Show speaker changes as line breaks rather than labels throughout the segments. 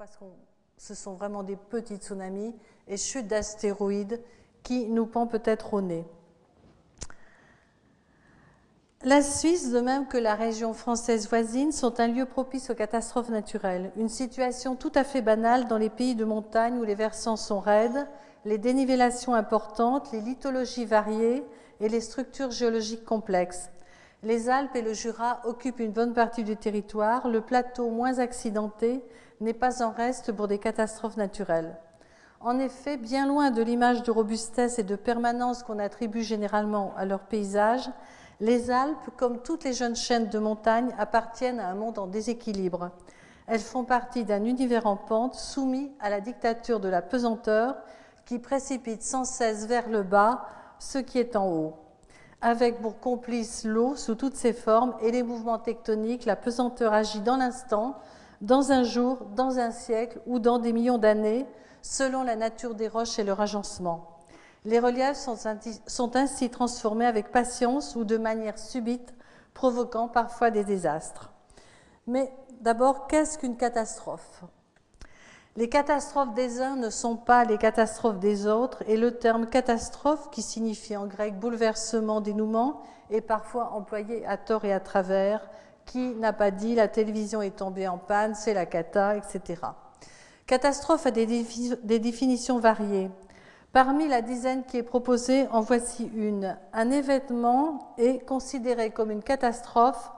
parce que ce sont vraiment des petits tsunamis, et chute d'astéroïdes qui nous pend peut-être au nez. La Suisse, de même que la région française voisine, sont un lieu propice aux catastrophes naturelles. Une situation tout à fait banale dans les pays de montagne où les versants sont raides, les dénivellations importantes, les lithologies variées et les structures géologiques complexes. Les Alpes et le Jura occupent une bonne partie du territoire. Le plateau moins accidenté n'est pas en reste pour des catastrophes naturelles. En effet, bien loin de l'image de robustesse et de permanence qu'on attribue généralement à leur paysage, les Alpes, comme toutes les jeunes chaînes de montagne, appartiennent à un monde en déséquilibre. Elles font partie d'un univers en pente soumis à la dictature de la pesanteur qui précipite sans cesse vers le bas ce qui est en haut. Avec pour complice l'eau sous toutes ses formes et les mouvements tectoniques, la pesanteur agit dans l'instant, dans un jour, dans un siècle ou dans des millions d'années, selon la nature des roches et leur agencement. Les reliefs sont ainsi transformés avec patience ou de manière subite, provoquant parfois des désastres. Mais d'abord, qu'est-ce qu'une catastrophe ? Les catastrophes des uns ne sont pas les catastrophes des autres, et le terme catastrophe, qui signifie en grec bouleversement, dénouement, est parfois employé à tort et à travers. Qui n'a pas dit la télévision est tombée en panne, c'est la cata, etc. Catastrophe a des définitions variées. Parmi la dizaine qui est proposée, en voici une. Un événement est considéré comme une catastrophe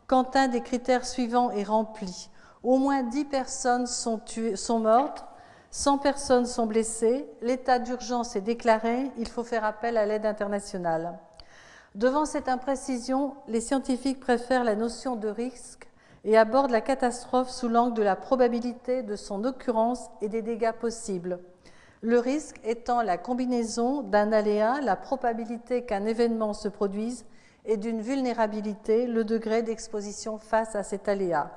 quand un des critères suivants est rempli. Au moins 10 personnes sont mortes, 100 personnes sont blessées, l'état d'urgence est déclaré, il faut faire appel à l'aide internationale. Devant cette imprécision, les scientifiques préfèrent la notion de risque et abordent la catastrophe sous l'angle de la probabilité de son occurrence et des dégâts possibles. Le risque étant la combinaison d'un aléa, la probabilité qu'un événement se produise, et d'une vulnérabilité, le degré d'exposition face à cet aléa.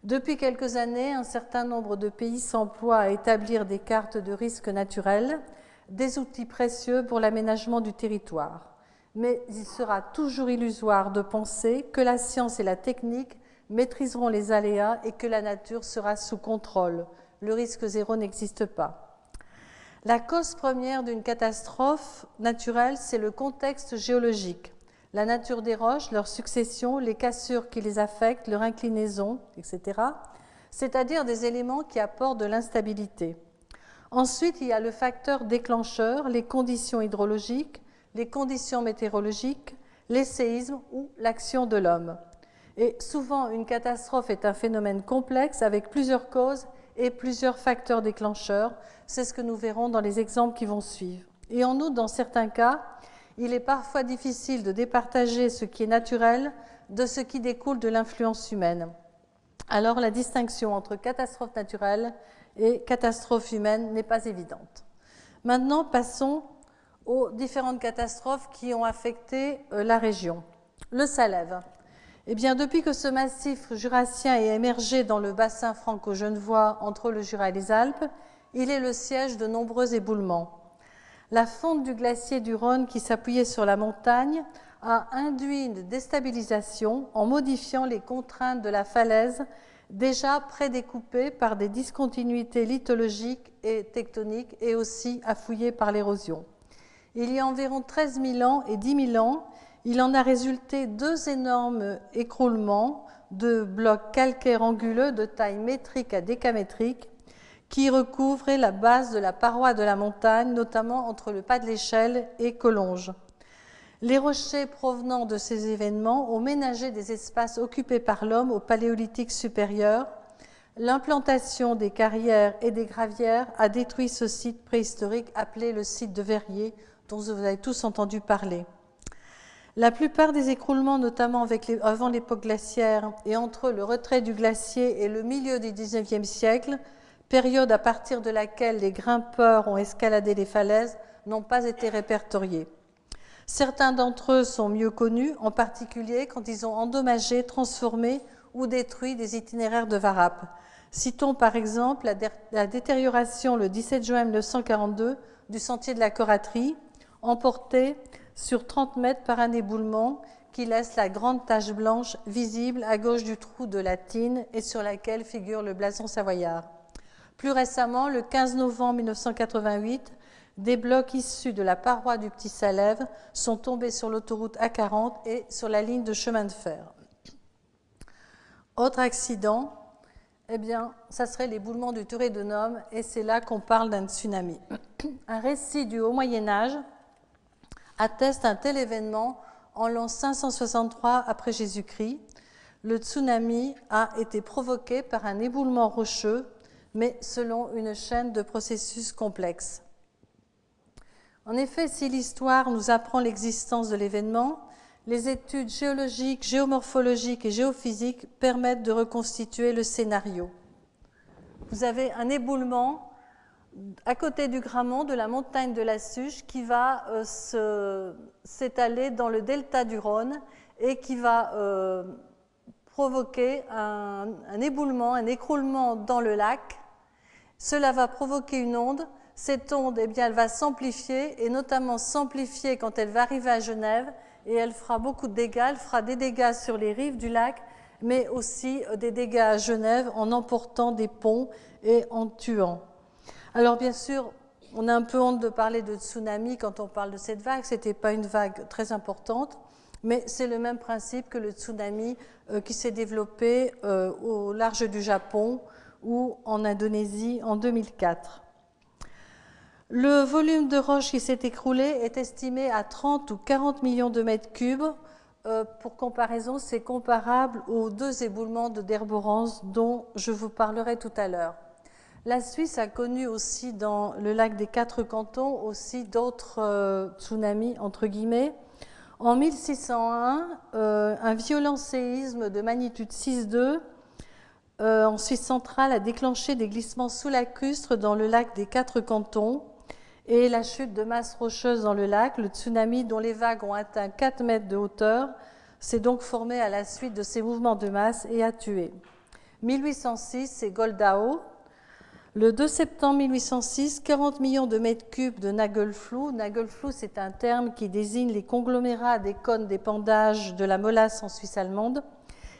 Depuis quelques années, un certain nombre de pays s'emploient à établir des cartes de risques naturels, des outils précieux pour l'aménagement du territoire. Mais il sera toujours illusoire de penser que la science et la technique maîtriseront les aléas et que la nature sera sous contrôle. Le risque zéro n'existe pas. La cause première d'une catastrophe naturelle, c'est le contexte géologique. La nature des roches, leur succession, les cassures qui les affectent, leur inclinaison, etc. C'est-à-dire des éléments qui apportent de l'instabilité. Ensuite, il y a le facteur déclencheur, les conditions hydrologiques, les conditions météorologiques, les séismes ou l'action de l'homme. Et souvent, une catastrophe est un phénomène complexe avec plusieurs causes et plusieurs facteurs déclencheurs. C'est ce que nous verrons dans les exemples qui vont suivre. Et en outre, dans certains cas, il est parfois difficile de départager ce qui est naturel de ce qui découle de l'influence humaine. Alors, la distinction entre catastrophe naturelle et catastrophe humaine n'est pas évidente. Maintenant, passons aux différentes catastrophes qui ont affecté la région. Le Salève. Eh bien, depuis que ce massif jurassien est émergé dans le bassin franco-genevois entre le Jura et les Alpes, il est le siège de nombreux éboulements. La fonte du glacier du Rhône qui s'appuyait sur la montagne a induit une déstabilisation en modifiant les contraintes de la falaise déjà prédécoupées par des discontinuités lithologiques et tectoniques et aussi affouillées par l'érosion. Il y a environ 13 000 ans et 10 000 ans, il en a résulté deux énormes écroulements de blocs calcaires anguleux de taille métrique à décamétrique qui recouvraient la base de la paroi de la montagne, notamment entre le pas de l'échelle et Collonges. Les rochers provenant de ces événements ont ménagé des espaces occupés par l'homme au Paléolithique supérieur. L'implantation des carrières et des gravières a détruit ce site préhistorique appelé le site de Verrier, dont vous avez tous entendu parler. La plupart des écroulements, notamment avant l'époque glaciaire et entre le retrait du glacier et le milieu du XIXe siècle, période à partir de laquelle les grimpeurs ont escaladé les falaises, n'ont pas été répertoriés. Certains d'entre eux sont mieux connus, en particulier quand ils ont endommagé, transformé ou détruit des itinéraires de varapes. Citons par exemple la détérioration le 17 juin 1942 du sentier de la Coraterie, emporté sur 30 mètres par un éboulement qui laisse la grande tache blanche visible à gauche du trou de la Tine et sur laquelle figure le blason savoyard. Plus récemment, le 15 novembre 1988, des blocs issus de la paroi du Petit Salève sont tombés sur l'autoroute A40 et sur la ligne de chemin de fer. Autre accident, eh bien, ça serait l'éboulement du Turé de Nome, et c'est là qu'on parle d'un tsunami. Un récit du Haut Moyen-Âge atteste un tel événement en l'an 563 après Jésus-Christ. Le tsunami a été provoqué par un éboulement rocheux, mais selon une chaîne de processus complexes. En effet, si l'histoire nous apprend l'existence de l'événement, les études géologiques, géomorphologiques et géophysiques permettent de reconstituer le scénario. Vous avez un éboulement à côté du Grammont, de la montagne de la Suche, qui va s'étaler dans le delta du Rhône et qui va provoquer un éboulement, un écroulement dans le lac. Cela va provoquer une onde. Cette onde, eh bien, elle va s'amplifier, et notamment s'amplifier quand elle va arriver à Genève, et elle fera beaucoup de dégâts. Elle fera des dégâts sur les rives du lac, mais aussi des dégâts à Genève en emportant des ponts et en tuant. Alors bien sûr, on a un peu honte de parler de tsunami quand on parle de cette vague. Ce n'était pas une vague très importante, mais c'est le même principe que le tsunami qui s'est développé au large du Japon ou en Indonésie en 2004. Le volume de roche qui s'est écroulé est estimé à 30 ou 40 millions de mètres cubes. Pour comparaison, c'est comparable aux 2 éboulements de Derborance dont je vous parlerai tout à l'heure. La Suisse a connu aussi dans le lac des 4 cantons aussi d'autres tsunamis, entre guillemets. En 1601, un violent séisme de magnitude 6,2 en Suisse centrale a déclenché des glissements sous-lacustres dans le lac des 4 cantons et la chute de masses rocheuses dans le lac. Le tsunami, dont les vagues ont atteint 4 mètres de hauteur, s'est donc formé à la suite de ces mouvements de masse et a tué. 1806, c'est Goldau. Le 2 septembre 1806, 40 millions de mètres cubes de nagelfluh. Nagelfluh, c'est un terme qui désigne les conglomérats des cônes d'épandage de la molasse en Suisse allemande.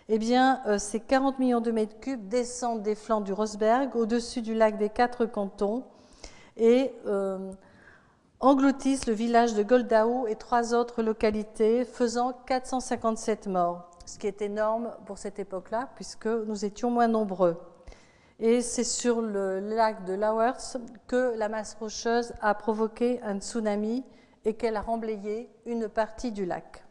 Eh bien, ces 40 millions de mètres cubes descendent des flancs du Rosberg au-dessus du lac des 4 cantons et engloutissent le village de Goldau et 3 autres localités, faisant 457 morts, ce qui est énorme pour cette époque-là, puisque nous étions moins nombreux. Et c'est sur le lac de Lauwers que la masse rocheuse a provoqué un tsunami et qu'elle a remblayé une partie du lac.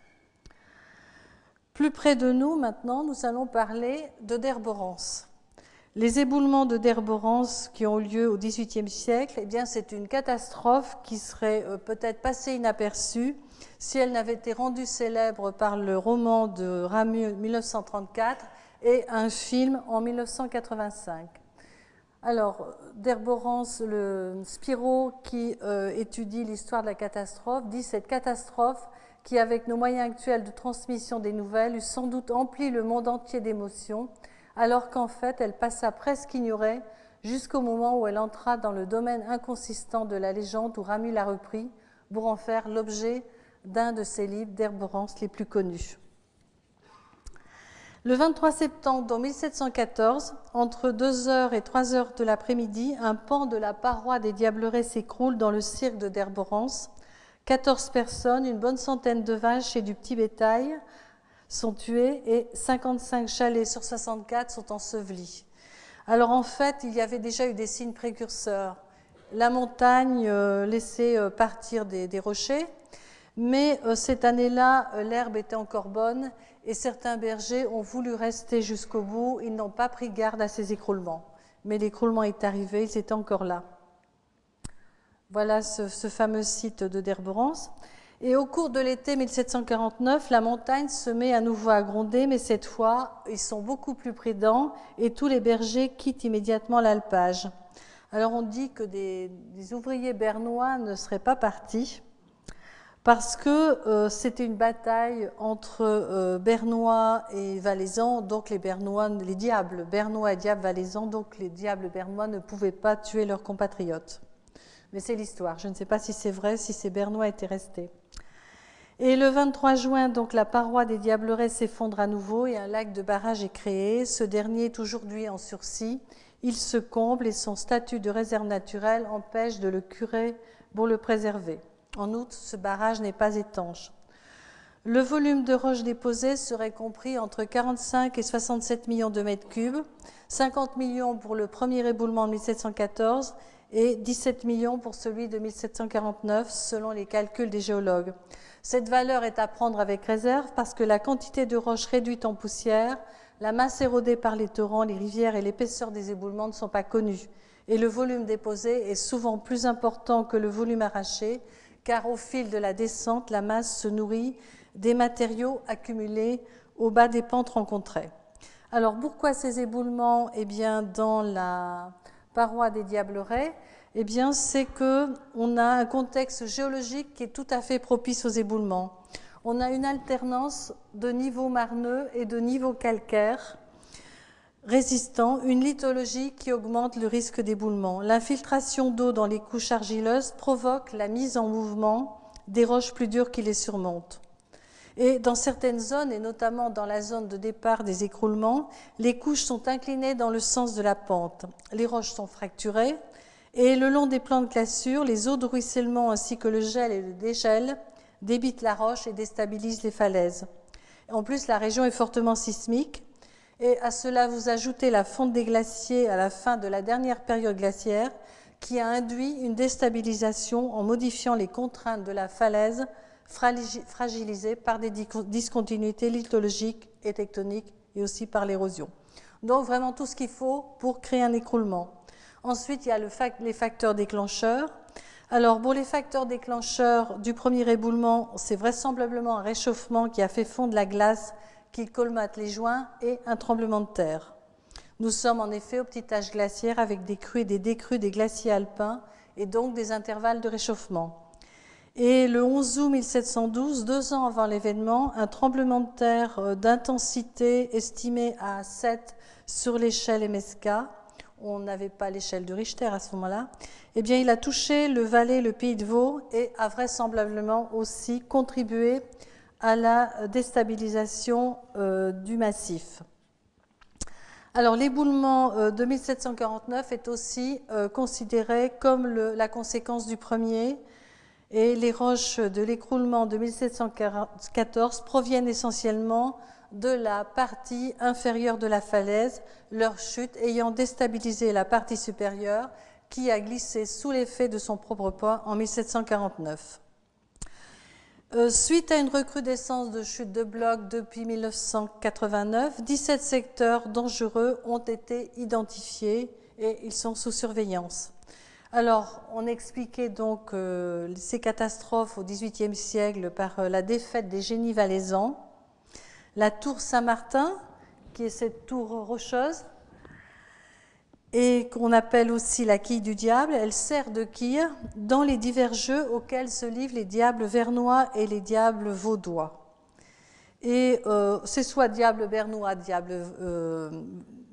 Plus près de nous, maintenant, nous allons parler de Derborance. Les éboulements de Derborance qui ont lieu au XVIIIe siècle, eh bien, c'est une catastrophe qui serait peut-être passée inaperçue si elle n'avait été rendue célèbre par le roman de Ramu 1934 et un film en 1985. Alors, Derborance, le Spiro qui étudie l'histoire de la catastrophe, dit cette catastrophe qui, avec nos moyens actuels de transmission des nouvelles, eût sans doute empli le monde entier d'émotions, alors qu'en fait, elle passa presque ignorée jusqu'au moment où elle entra dans le domaine inconsistant de la légende où Ramu l'a repris pour en faire l'objet d'un de ses livres Derborance les plus connus. Le 23 septembre 1714, entre 2h et 3h de l'après-midi, un pan de la paroi des Diablerets s'écroule dans le cirque de Derborance. 14 personnes, une bonne centaine de vaches et du petit bétail sont tuées et 55 chalets sur 64 sont ensevelis. Alors en fait, il y avait déjà eu des signes précurseurs. La montagne laissait partir des rochers, mais cette année-là, l'herbe était encore bonne et certains bergers ont voulu rester jusqu'au bout. Ils n'ont pas pris garde à ces écroulements. Mais l'écroulement est arrivé, ils étaient encore là. Voilà ce fameux site de Derborance. Et au cours de l'été 1749, la montagne se met à nouveau à gronder, mais cette fois, ils sont beaucoup plus prudents et tous les bergers quittent immédiatement l'alpage. Alors on dit que des ouvriers bernois ne seraient pas partis parce que c'était une bataille entre bernois et valaisans, donc les bernois, les diables bernois et diables valaisans, donc les diables bernois ne pouvaient pas tuer leurs compatriotes. Mais c'est l'histoire, je ne sais pas si c'est vrai, si ces bernois étaient restés. Et le 23 juin, donc, la paroi des Diablerets s'effondre à nouveau et un lac de barrage est créé. Ce dernier est aujourd'hui en sursis. Il se comble et son statut de réserve naturelle empêche de le curer pour le préserver. En outre, ce barrage n'est pas étanche. Le volume de roches déposées serait compris entre 45 et 67 millions de mètres cubes, 50 millions pour le premier éboulement de 1714 et 17 millions pour celui de 1749, selon les calculs des géologues. Cette valeur est à prendre avec réserve parce que la quantité de roches réduite en poussière, la masse érodée par les torrents, les rivières et l'épaisseur des éboulements ne sont pas connues. Et le volume déposé est souvent plus important que le volume arraché, car au fil de la descente, la masse se nourrit des matériaux accumulés au bas des pentes rencontrées. Alors pourquoi ces éboulements? Eh bien, dans la paroi des Diablerets, eh bien, c'est qu'on a un contexte géologique qui est tout à fait propice aux éboulements. On a une alternance de niveaux marneux et de niveaux calcaires résistants, une lithologie qui augmente le risque d'éboulement. L'infiltration d'eau dans les couches argileuses provoque la mise en mouvement des roches plus dures qui les surmontent. Et dans certaines zones, et notamment dans la zone de départ des écroulements, les couches sont inclinées dans le sens de la pente. Les roches sont fracturées et le long des plans de cassure, les eaux de ruissellement ainsi que le gel et le dégel débitent la roche et déstabilisent les falaises. En plus, la région est fortement sismique et à cela vous ajoutez la fonte des glaciers à la fin de la dernière période glaciaire qui a induit une déstabilisation en modifiant les contraintes de la falaise fragilisée par des discontinuités lithologiques et tectoniques et aussi par l'érosion. Donc vraiment tout ce qu'il faut pour créer un écroulement. Ensuite, il y a les facteurs déclencheurs. Alors pour les facteurs déclencheurs du premier éboulement, c'est vraisemblablement un réchauffement qui a fait fondre la glace qui colmate les joints et un tremblement de terre. Nous sommes en effet au petit âge glaciaire avec des crues et des décrues des glaciers alpins et donc des intervalles de réchauffement. Et le 11 août 1712, 2 ans avant l'événement, un tremblement de terre d'intensité estimée à 7 sur l'échelle MSK, on n'avait pas l'échelle de Richter à ce moment-là, eh bien il a touché le Valais, le Pays de Vaud et a vraisemblablement aussi contribué à la déstabilisation du massif. Alors l'éboulement de 1749 est aussi considéré comme la conséquence du premier. Et les roches de l'écroulement de 1714 proviennent essentiellement de la partie inférieure de la falaise, leur chute ayant déstabilisé la partie supérieure qui a glissé sous l'effet de son propre poids en 1749. Suite à une recrudescence de chutes de blocs depuis 1989, 17 secteurs dangereux ont été identifiés et ils sont sous surveillance. Alors, on expliquait donc ces catastrophes au XVIIIe siècle par la défaite des génies valaisans. La tour Saint-Martin, qui est cette tour rocheuse, et qu'on appelle aussi la quille du diable, elle sert de quille dans les divers jeux auxquels se livrent les diables vernois et les diables vaudois. Et c'est soit diable bernois, diable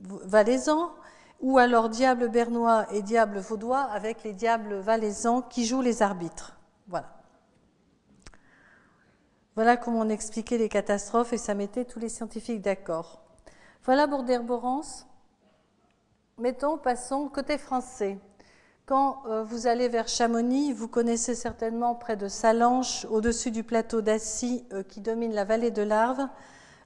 valaisan, ou alors diable bernois et diable vaudois avec les diables valaisans qui jouent les arbitres. Voilà. Voilà comment on expliquait les catastrophes et ça mettait tous les scientifiques d'accord. Voilà pour Derborance. Passons côté français. Quand vous allez vers Chamonix, vous connaissez certainement près de Salanches, au-dessus du plateau d'Assy qui domine la vallée de l'Arve,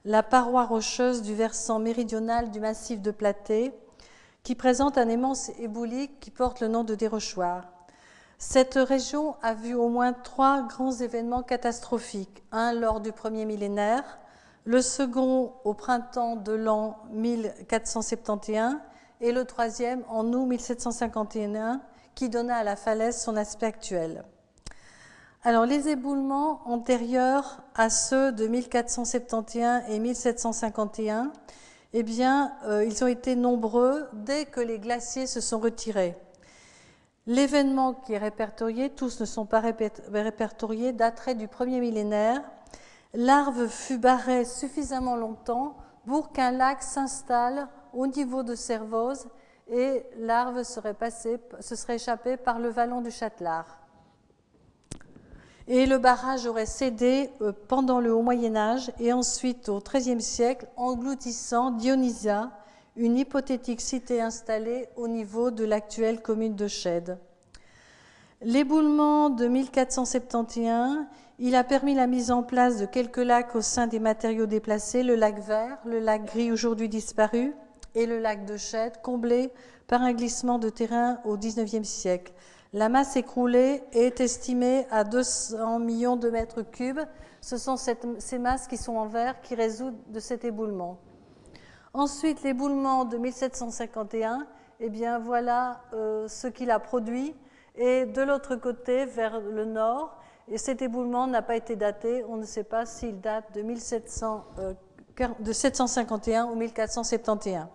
la paroi rocheuse du versant méridional du massif de Platée, qui présente un immense éboulis qui porte le nom de Dérochoir. Cette région a vu au moins 3 grands événements catastrophiques, un lors du premier millénaire, le second au printemps de l'an 1471 et le troisième en août 1751, qui donna à la falaise son aspect actuel. Alors, les éboulements antérieurs à ceux de 1471 et 1751, eh bien, ils ont été nombreux dès que les glaciers se sont retirés. L'événement qui est répertorié, tous ne sont pas répertoriés, daterait du premier millénaire. L'Arve fut barrée suffisamment longtemps pour qu'un lac s'installe au niveau de Servoz et l'Arve se serait échappée par le vallon du Châtelard. Et le barrage aurait cédé pendant le Haut Moyen-Âge et ensuite au XIIIe siècle, engloutissant Dionysia, une hypothétique cité installée au niveau de l'actuelle commune de Chède. L'éboulement de 1471, il a permis la mise en place de quelques lacs au sein des matériaux déplacés, le lac Vert, le lac Gris aujourd'hui disparu et le lac de Chède, comblé par un glissement de terrain au XIXe siècle. La masse écroulée est estimée à 200 millions de mètres cubes. Ce sont ces masses qui sont en vert qui résultent de cet éboulement. Ensuite, l'éboulement de 1751, eh bien voilà ce qu'il a produit. Et de l'autre côté, vers le nord, et cet éboulement n'a pas été daté, on ne sait pas s'il date de 751 ou 1471.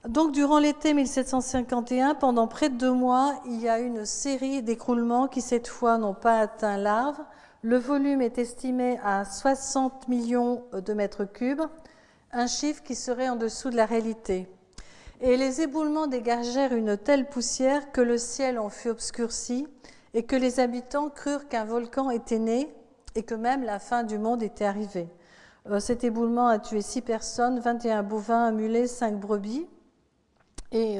Donc, durant l'été 1751, pendant près de 2 mois, il y a eu une série d'écroulements qui, cette fois, n'ont pas atteint l'Arve. Le volume est estimé à 60 millions de mètres cubes, un chiffre qui serait en dessous de la réalité. Et les éboulements dégagèrent une telle poussière que le ciel en fut obscurci et que les habitants crurent qu'un volcan était né et que même la fin du monde était arrivée. Cet éboulement a tué 6 personnes, 21 bovins, un mulet, 5 brebis. Et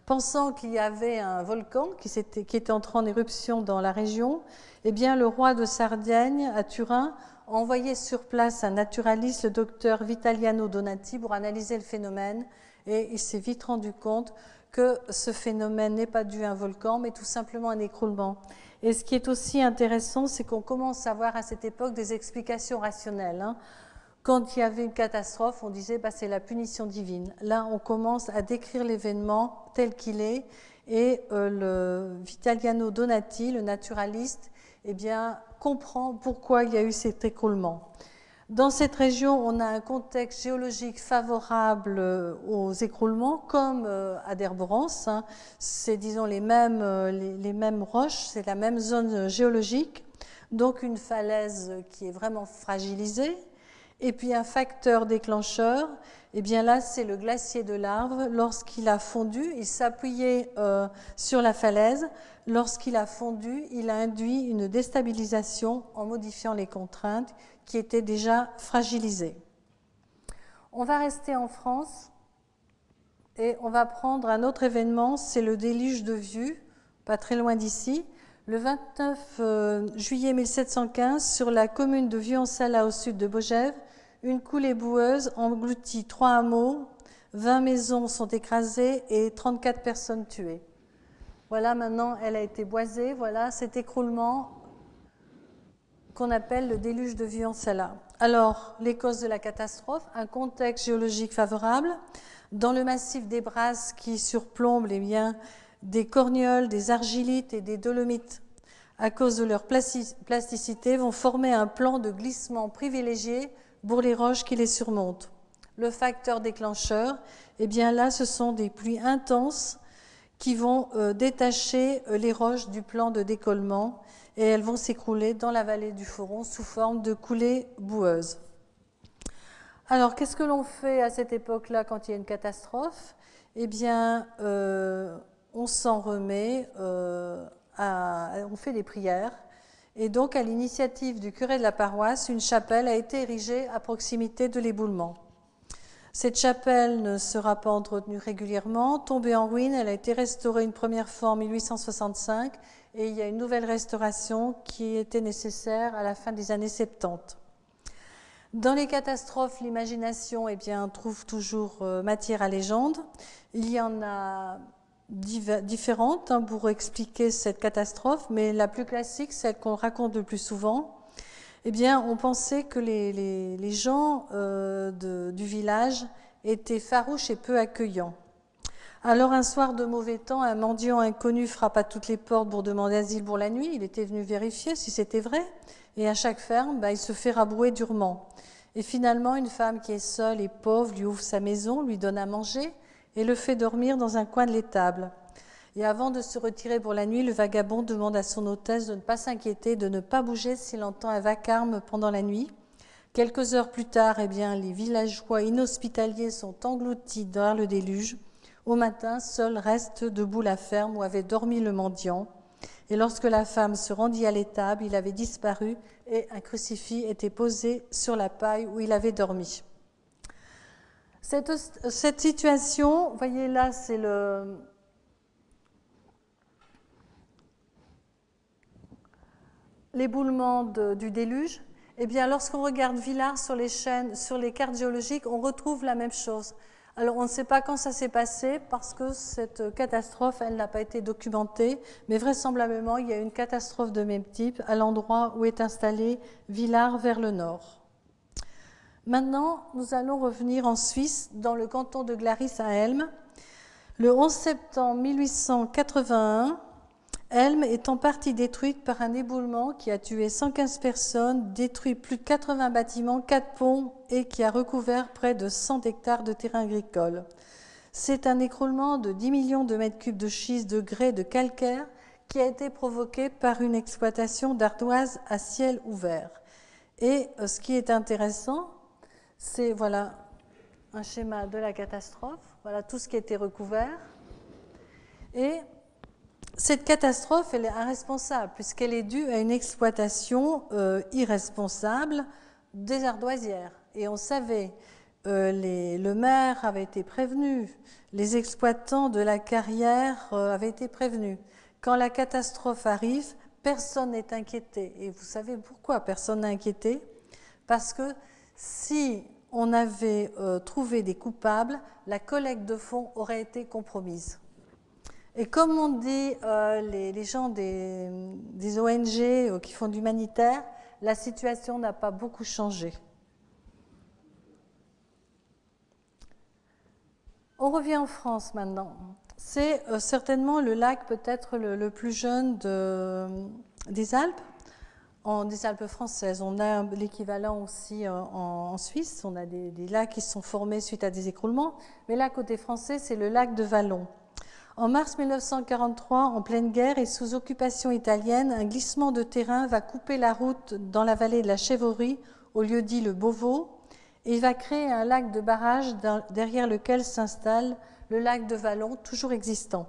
pensant qu'il y avait un volcan qui était entré en éruption dans la région, eh bien, le roi de Sardaigne, à Turin, a envoyé sur place un naturaliste, le docteur Vitaliano Donati, pour analyser le phénomène. Et il s'est vite rendu compte que ce phénomène n'est pas dû à un volcan, mais tout simplement un écroulement. Et ce qui est aussi intéressant, c'est qu'on commence à avoir à cette époque des explications rationnelles. Quand il y avait une catastrophe, on disait c'est la punition divine. Là, on commence à décrire l'événement tel qu'il est. Et le Vitaliano Donati, le naturaliste, eh bien, comprend pourquoi il y a eu cet écroulement. Dans cette région, on a un contexte géologique favorable aux écroulements, comme à Derborance. C'est, disons, les mêmes roches, c'est la même zone géologique, donc une falaise qui est vraiment fragilisée. Et puis un facteur déclencheur, eh bien là, c'est le glacier de l'Arve. Lorsqu'il a fondu, il s'appuyait sur la falaise. Lorsqu'il a fondu, il a induit une déstabilisation en modifiant les contraintes qui étaient déjà fragilisées. On va rester en France et on va prendre un autre événement, c'est le déluge de Vieux, pas très loin d'ici. Le 29 juillet 1715, sur la commune de Vieux-en-Sala au sud de Bogève, une coulée boueuse engloutit 3 hameaux, 20 maisons sont écrasées et 34 personnes tuées. Voilà, maintenant, elle a été boisée. Voilà cet écroulement qu'on appelle le déluge de Vieux-en-Sala. Alors, les causes de la catastrophe, un contexte géologique favorable. Dans le massif des Brasses qui surplombe des cornioles, des argilites et des dolomites, à cause de leur plasticité, vont former un plan de glissement privilégié pour les roches qui les surmontent. Le facteur déclencheur, eh bien là, ce sont des pluies intenses qui vont détacher les roches du plan de décollement et elles vont s'écrouler dans la vallée du Foron sous forme de coulées boueuses. Alors, qu'est-ce que l'on fait à cette époque-là quand il y a une catastrophe? Eh bien, on s'en remet, on fait des prières. Et donc, à l'initiative du curé de la paroisse, une chapelle a été érigée à proximité de l'éboulement. Cette chapelle ne sera pas entretenue régulièrement. Tombée en ruine, elle a été restaurée une première fois en 1865 et il y a une nouvelle restauration qui était nécessaire à la fin des années 70. Dans les catastrophes, l'imagination trouve toujours matière à légende. Il y en a différentes pour expliquer cette catastrophe, mais la plus classique, celle qu'on raconte le plus souvent, on pensait que les gens du village étaient farouches et peu accueillants. Alors un soir de mauvais temps, un mendiant inconnu frappe à toutes les portes pour demander asile pour la nuit. Il était venu vérifier si c'était vrai. Et à chaque ferme, il se fait rabrouer durement. Et finalement, une femme qui est seule et pauvre lui ouvre sa maison, lui donne à manger et le fait dormir dans un coin de l'étable. Et avant de se retirer pour la nuit, le vagabond demande à son hôtesse de ne pas s'inquiéter, de ne pas bouger s'il entend un vacarme pendant la nuit. Quelques heures plus tard, les villageois inhospitaliers sont engloutis dans le déluge. Au matin, seul reste debout la ferme où avait dormi le mendiant. Et lorsque la femme se rendit à l'étable, il avait disparu et un crucifix était posé sur la paille où il avait dormi. Cette situation, vous voyez là, c'est l'éboulement du déluge. Eh bien, lorsqu'on regarde Villars sur les cartes géologiques, on retrouve la même chose. Alors, on ne sait pas quand ça s'est passé parce que cette catastrophe, elle n'a pas été documentée, mais vraisemblablement, il y a une catastrophe de même type à l'endroit où est installé Villars vers le nord. Maintenant, nous allons revenir en Suisse, dans le canton de Glaris à Helm. Le 11 septembre 1881, Helm est en partie détruite par un éboulement qui a tué 115 personnes, détruit plus de 80 bâtiments, 4 ponts et qui a recouvert près de 100 hectares de terrain agricole. C'est un écroulement de 10 millions de mètres cubes de schiste, de grès, de calcaire qui a été provoqué par une exploitation d'ardoises à ciel ouvert. Et ce qui est intéressant, c'est voilà, un schéma de la catastrophe, voilà tout ce qui a été recouvert. Et cette catastrophe, elle est irresponsable, puisqu'elle est due à une exploitation irresponsable des ardoisières. Et on savait, le maire avait été prévenu, les exploitants de la carrière avaient été prévenus. Quand la catastrophe arrive, personne n'est inquiété. Et vous savez pourquoi personne n'est inquiété? Parce que si on avait trouvé des coupables, la collecte de fonds aurait été compromise. Et comme on dit les gens des ONG qui font de l'humanitaire, la situation n'a pas beaucoup changé. On revient en France maintenant. C'est certainement le lac peut-être le plus jeune des Alpes. Des Alpes françaises. On a l'équivalent aussi en Suisse. On a des lacs qui sont formés suite à des écroulements. Mais là, côté français, c'est le lac de Vallon. En mars 1943, en pleine guerre et sous occupation italienne, un glissement de terrain va couper la route dans la vallée de la Chèvrerie, au lieu dit le Beauvau, et il va créer un lac de barrage derrière lequel s'installe le lac de Vallon, toujours existant.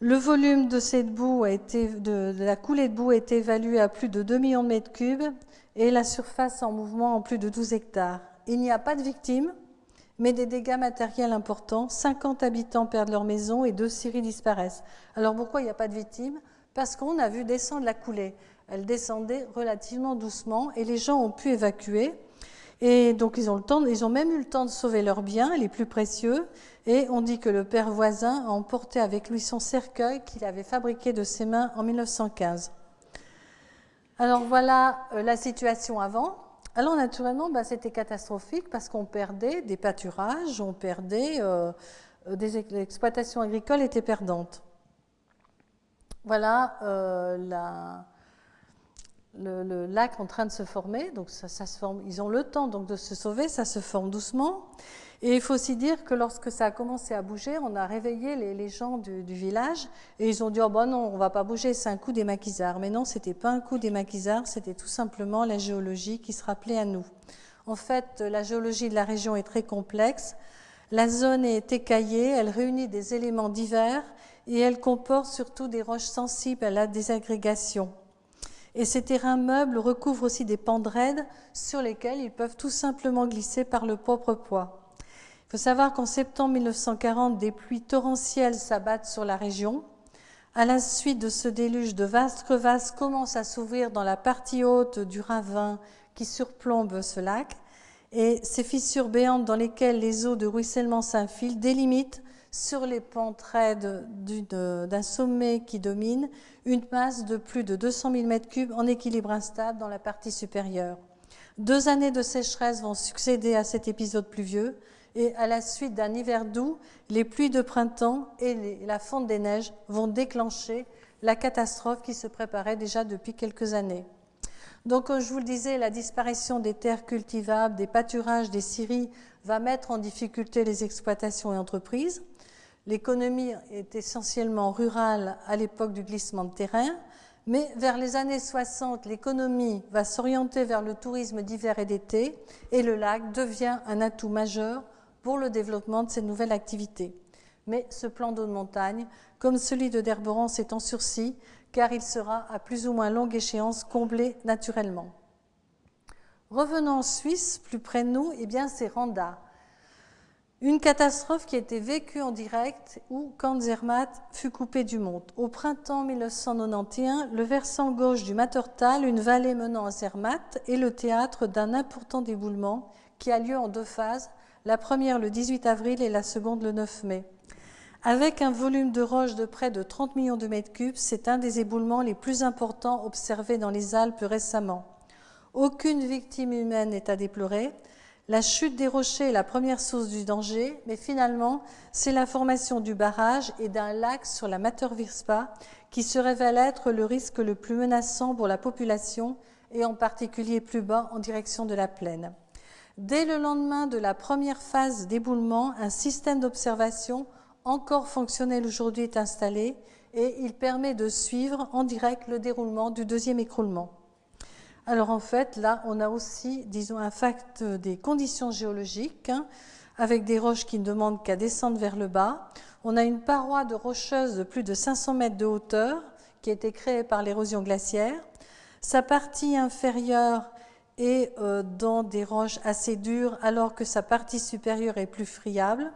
Le volume de cette boue de la coulée de boue a été évalué à plus de 2 millions de mètres cubes et la surface en mouvement en plus de 12 hectares. Il n'y a pas de victimes, mais des dégâts matériels importants. 50 habitants perdent leur maison et 2 scieries disparaissent. Alors pourquoi il n'y a pas de victimes? Parce qu'on a vu descendre la coulée. Elle descendait relativement doucement et les gens ont pu évacuer. Et donc ils ont même eu le temps de sauver leurs biens, les plus précieux. Et on dit que le père voisin a emporté avec lui son cercueil qu'il avait fabriqué de ses mains en 1915. Alors voilà la situation avant. Alors naturellement, c'était catastrophique parce qu'on perdait des pâturages, on perdait des exploitations agricoles étaient perdantes. Voilà le lac en train de se former, donc ça se forme. Ils ont le temps donc de se sauver, ça se forme doucement. Et il faut aussi dire que lorsque ça a commencé à bouger, on a réveillé les gens du village et ils ont dit « Oh ben non, on ne va pas bouger, c'est un coup des maquisards ». Mais non, ce n'était pas un coup des maquisards, c'était tout simplement la géologie qui se rappelait à nous. En fait, la géologie de la région est très complexe. La zone est écaillée, elle réunit des éléments divers et elle comporte surtout des roches sensibles à la désagrégation. Et ces terrains meubles recouvrent aussi des pentes raides sur lesquels ils peuvent tout simplement glisser par le propre poids. Il faut savoir qu'en septembre 1940, des pluies torrentielles s'abattent sur la région. À la suite de ce déluge, de vastes crevasses commencent à s'ouvrir dans la partie haute du ravin qui surplombe ce lac. Et ces fissures béantes dans lesquelles les eaux de ruissellement s'infilent délimitent sur les pentes raides d'un sommet qui domine une masse de plus de 200 000 m3 en équilibre instable dans la partie supérieure. 2 années de sécheresse vont succéder à cet épisode pluvieux et à la suite d'un hiver doux, les pluies de printemps et la fonte des neiges vont déclencher la catastrophe qui se préparait déjà depuis quelques années. Donc, comme je vous le disais, la disparition des terres cultivables, des pâturages, des scieries va mettre en difficulté les exploitations et entreprises. L'économie est essentiellement rurale à l'époque du glissement de terrain, mais vers les années 60, l'économie va s'orienter vers le tourisme d'hiver et d'été et le lac devient un atout majeur pour le développement de cette nouvelle activité. Mais ce plan d'eau de montagne, comme celui de Derberance, est en sursis car il sera à plus ou moins longue échéance comblé naturellement. Revenons en Suisse, plus près de nous, c'est Randa. Une catastrophe qui a été vécue en direct où quand Zermatt fut coupé du monde. Au printemps 1991, le versant gauche du Mattertal, une vallée menant à Zermatt, est le théâtre d'un important déboulement qui a lieu en 2 phases, la première le 18 avril et la seconde le 9 mai. Avec un volume de roche de près de 30 millions de mètres cubes, c'est un des éboulements les plus importants observés dans les Alpes récemment. Aucune victime humaine n'est à déplorer. La chute des rochers est la première source du danger, mais finalement, c'est la formation du barrage et d'un lac sur la Matervirspa qui se révèle être le risque le plus menaçant pour la population et en particulier plus bas en direction de la plaine. Dès le lendemain de la première phase d'éboulement, un système d'observation encore fonctionnel aujourd'hui est installé et il permet de suivre en direct le déroulement du deuxième écroulement. Alors en fait, là, on a aussi, disons, un fact des conditions géologiques, avec des roches qui ne demandent qu'à descendre vers le bas. On a une paroi de rocheuse de plus de 500 mètres de hauteur qui a été créée par l'érosion glaciaire. Sa partie inférieure est dans des roches assez dures, alors que sa partie supérieure est plus friable.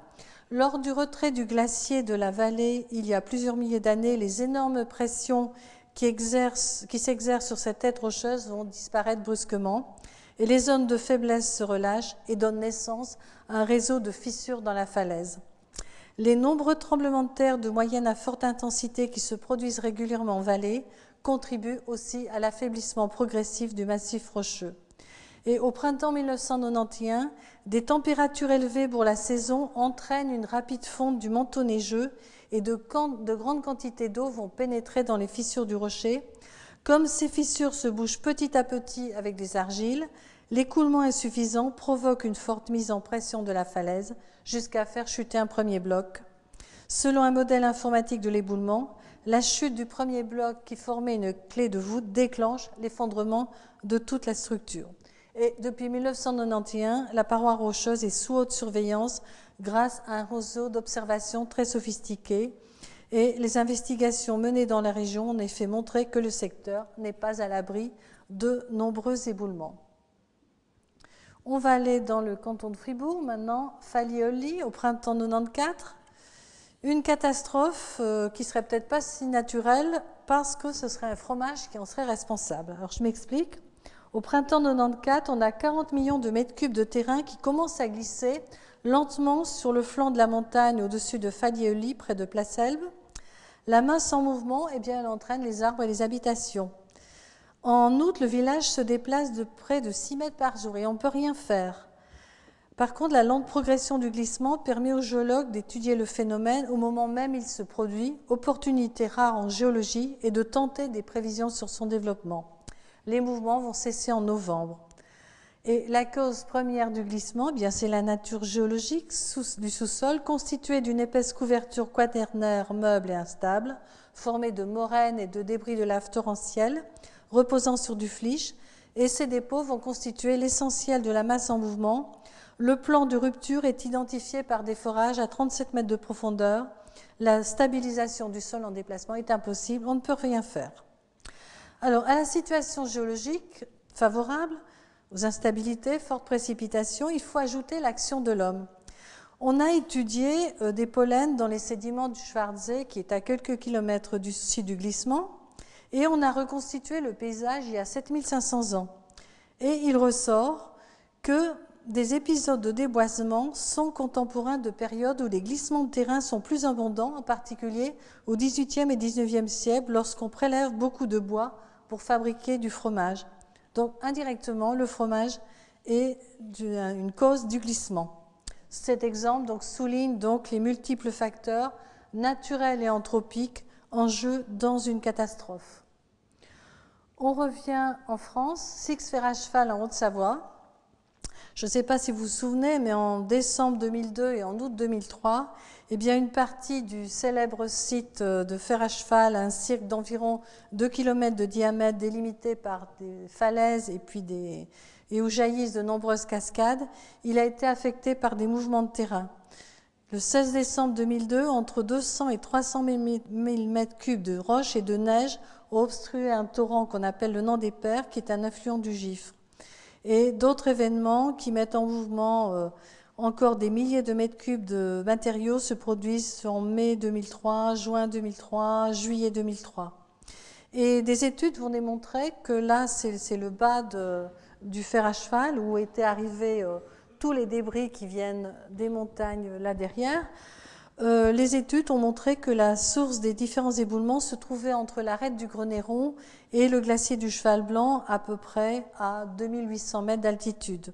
Lors du retrait du glacier de la vallée, il y a plusieurs milliers d'années, les énormes pressions qui s'exercent sur cette tête rocheuse vont disparaître brusquement et les zones de faiblesse se relâchent et donnent naissance à un réseau de fissures dans la falaise. Les nombreux tremblements de terre de moyenne à forte intensité qui se produisent régulièrement en vallée contribuent aussi à l'affaiblissement progressif du massif rocheux. Et au printemps 1991, des températures élevées pour la saison entraînent une rapide fonte du manteau neigeux et de grandes quantités d'eau vont pénétrer dans les fissures du rocher. Comme ces fissures se bougent petit à petit avec des argiles, l'écoulement insuffisant provoque une forte mise en pression de la falaise jusqu'à faire chuter un premier bloc. Selon un modèle informatique de l'éboulement, la chute du premier bloc qui formait une clé de voûte déclenche l'effondrement de toute la structure. Et depuis 1991, la paroi rocheuse est sous haute surveillance grâce à un réseau d'observation très sophistiqué. Et les investigations menées dans la région ont en effet montré que le secteur n'est pas à l'abri de nombreux éboulements. On va aller dans le canton de Fribourg maintenant, Fallioli, au printemps 94. Une catastrophe qui serait peut-être pas si naturelle parce que ce serait un fromage qui en serait responsable. Alors je m'explique. Au printemps 94, on a 40 millions de mètres cubes de terrain qui commencent à glisser lentement sur le flanc de la montagne au-dessus de Fallioli, près de Plasselbe. La masse en mouvement, eh bien, elle entraîne les arbres et les habitations. En août, le village se déplace de près de 6 mètres par jour et on ne peut rien faire. Par contre, la lente progression du glissement permet aux géologues d'étudier le phénomène au moment même où il se produit, opportunité rare en géologie, et de tenter des prévisions sur son développement. Les mouvements vont cesser en novembre. Et la cause première du glissement, eh bien, c'est la nature géologique du sous-sol, constituée d'une épaisse couverture quaternaire, meuble et instable, formée de moraines et de débris de lave torrentielle, reposant sur du flysch, et ces dépôts vont constituer l'essentiel de la masse en mouvement. Le plan de rupture est identifié par des forages à 37 mètres de profondeur. La stabilisation du sol en déplacement est impossible, on ne peut rien faire. Alors, à la situation géologique favorable, aux instabilités, fortes précipitations, il faut ajouter l'action de l'homme. On a étudié des pollens dans les sédiments du Schwarzsee, qui est à quelques kilomètres du site du glissement, et on a reconstitué le paysage il y a 7500 ans. Et il ressort que des épisodes de déboisement sont contemporains de périodes où les glissements de terrain sont plus abondants, en particulier au XVIIIe et XIXe siècle, lorsqu'on prélève beaucoup de bois pour fabriquer du fromage. Donc, indirectement, le fromage est une cause du glissement. Cet exemple souligne donc les multiples facteurs naturels et anthropiques en jeu dans une catastrophe. On revient en France, Six-Fer à cheval en Haute-Savoie. Je ne sais pas si vous vous souvenez, mais en décembre 2002 et en août 2003, eh bien une partie du célèbre site de fer à cheval, un cirque d'environ 2 km de diamètre délimité par des falaises et où jaillissent de nombreuses cascades, il a été affecté par des mouvements de terrain. Le 16 décembre 2002, entre 200 et 300 000 m3 de roches et de neige ont obstrué un torrent qu'on appelle le Nant des Pères, qui est un affluent du Gifre. Et d'autres événements qui mettent en mouvement encore des milliers de mètres cubes de matériaux se produisent en mai 2003, juin 2003, juillet 2003. Et des études vont démontrer que là, c'est le bas du fer à cheval où étaient arrivés tous les débris qui viennent des montagnes là derrière. Les études ont montré que la source des différents éboulements se trouvait entre l'arête du Grenéron et le glacier du Cheval Blanc, à peu près à 2800 mètres d'altitude.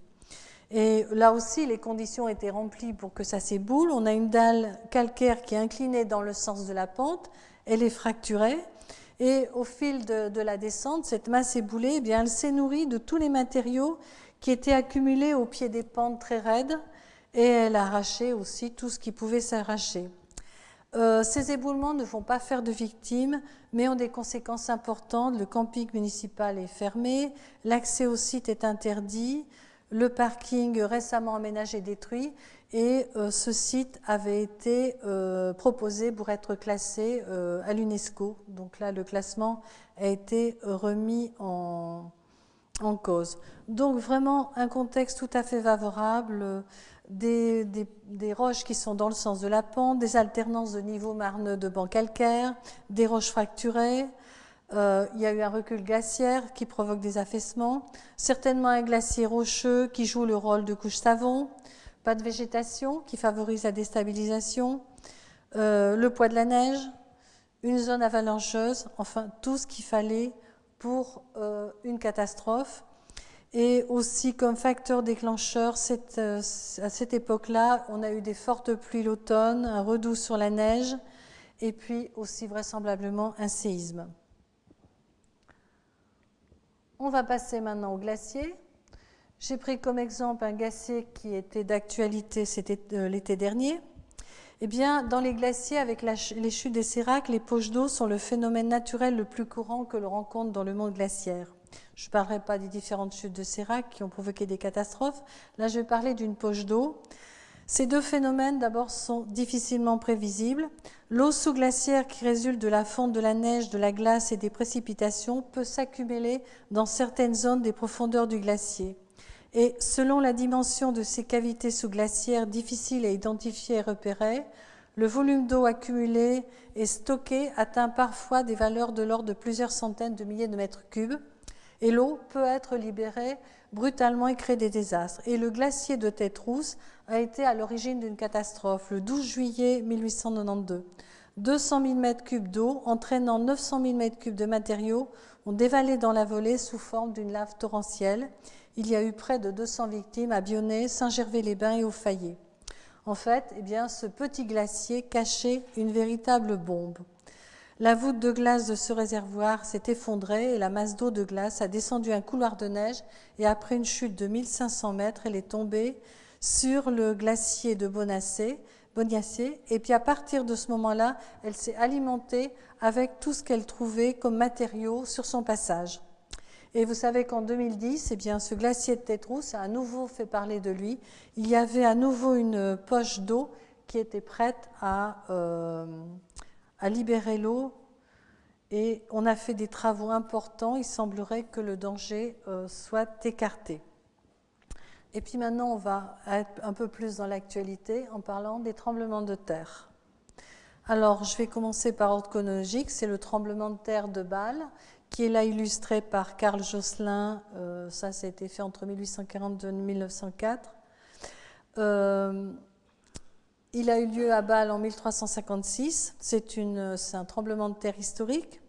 Et là aussi, les conditions étaient remplies pour que ça s'éboule. On a une dalle calcaire qui est inclinée dans le sens de la pente, elle est fracturée, et au fil de la descente, cette masse éboulée, eh bien, elle s'est nourrie de tous les matériaux qui étaient accumulés au pied des pentes très raides, et elle a arraché aussi tout ce qui pouvait s'arracher. Ces éboulements ne vont pas faire de victimes, mais ont des conséquences importantes. Le camping municipal est fermé, l'accès au site est interdit, le parking récemment aménagé détruit, et ce site avait été proposé pour être classé à l'UNESCO. Donc là, le classement a été remis en cause. Donc vraiment un contexte tout à fait favorable, des roches qui sont dans le sens de la pente, des alternances de niveaux marneux de bancs calcaires, des roches fracturées. Il y a eu un recul glaciaire qui provoque des affaissements, certainement un glacier rocheux qui joue le rôle de couche savon, pas de végétation qui favorise la déstabilisation, le poids de la neige, une zone avalancheuse, enfin tout ce qu'il fallait pour une catastrophe. Et aussi comme facteur déclencheur, à cette époque-là, on a eu des fortes pluies l'automne, un redout sur la neige, et puis aussi vraisemblablement un séisme. On va passer maintenant au glacier. J'ai pris comme exemple un glacier qui était d'actualité, c'était l'été dernier. Eh bien, dans les glaciers, avec les chutes des séracs, les poches d'eau sont le phénomène naturel le plus courant que l'on rencontre dans le monde glaciaire. Je ne parlerai pas des différentes chutes de sérac qui ont provoqué des catastrophes. Là, je vais parler d'une poche d'eau. Ces deux phénomènes, d'abord, sont difficilement prévisibles. L'eau sous-glaciaire qui résulte de la fonte de la neige, de la glace et des précipitations peut s'accumuler dans certaines zones des profondeurs du glacier. Et selon la dimension de ces cavités sous-glaciaires difficiles à identifier et repérer, le volume d'eau accumulé et stocké atteint parfois des valeurs de l'ordre de plusieurs centaines de milliers de mètres cubes. Et l'eau peut être libérée brutalement et créer des désastres. Et le glacier de Tête-Rousse a été à l'origine d'une catastrophe le 12 juillet 1892. 200 000 mètres cubes d'eau, entraînant 900 000 mètres cubes de matériaux, ont dévalé dans la vallée sous forme d'une lave torrentielle. Il y a eu près de 200 victimes à Bionnet, Saint-Gervais-les-Bains et au Fayet. En fait, eh bien, ce petit glacier cachait une véritable bombe. La voûte de glace de ce réservoir s'est effondrée et la masse d'eau de glace a descendu un couloir de neige et après une chute de 1500 mètres, elle est tombée sur le glacier de Bognacé. Et puis à partir de ce moment-là, elle s'est alimentée avec tout ce qu'elle trouvait comme matériaux sur son passage. Et vous savez qu'en 2010, eh bien, ce glacier de Tête-Rousse a à nouveau fait parler de lui. Il y avait à nouveau une poche d'eau qui était prête à libérer l'eau. Et on a fait des travaux importants. Il semblerait que le danger soit écarté. Et puis maintenant, on va être un peu plus dans l'actualité en parlant des tremblements de terre. Alors, je vais commencer par ordre chronologique. C'est le tremblement de terre de Bâle, qui est là illustré par Karl Josselin. Ça a été fait entre 1842 et 1904. Il a eu lieu à Bâle en 1356. C'est un tremblement de terre historique.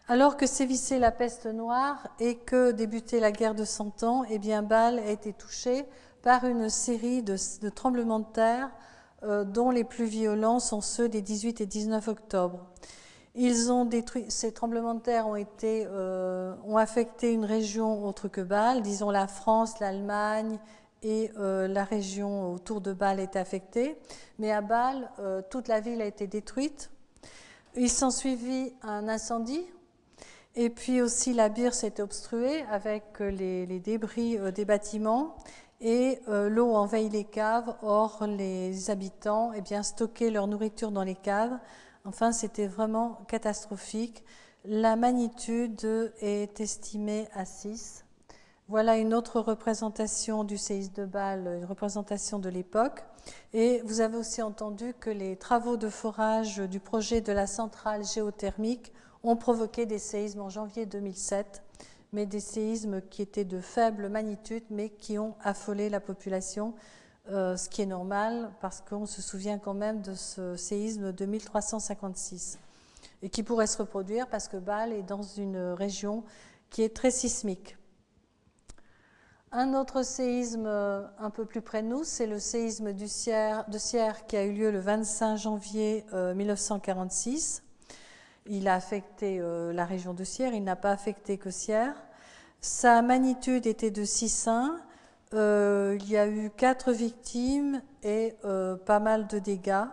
Alors que sévissait la peste noire et que débutait la guerre de 100 ans, eh bien Bâle a été touché par une série de tremblements de terre dont les plus violents sont ceux des 18 et 19 octobre. Ces tremblements de terre ont affecté une région autre que Bâle, disons la France, l'Allemagne et la région autour de Bâle est affectée. Mais à Bâle, toute la ville a été détruite. Il s'ensuivit un incendie. Et puis aussi la Bire s'est obstruée avec les débris des bâtiments et l'eau envahit les caves. Or, les habitants stockaient leur nourriture dans les caves. Enfin, c'était vraiment catastrophique. La magnitude est estimée à 6. Voilà une autre représentation du séisme de Bâle, une représentation de l'époque. Et vous avez aussi entendu que les travaux de forage du projet de la centrale géothermique ont provoqué des séismes en janvier 2007, mais des séismes qui étaient de faible magnitude, mais qui ont affolé la population, ce qui est normal parce qu'on se souvient quand même de ce séisme de 1356 et qui pourrait se reproduire parce que Bâle est dans une région qui est très sismique. Un autre séisme un peu plus près de nous, c'est le séisme de Sierre qui a eu lieu le 25 janvier 1946. Il a affecté la région de Sierre, il n'a pas affecté que Sierre. Sa magnitude était de 6,1. Il y a eu 4 victimes et pas mal de dégâts.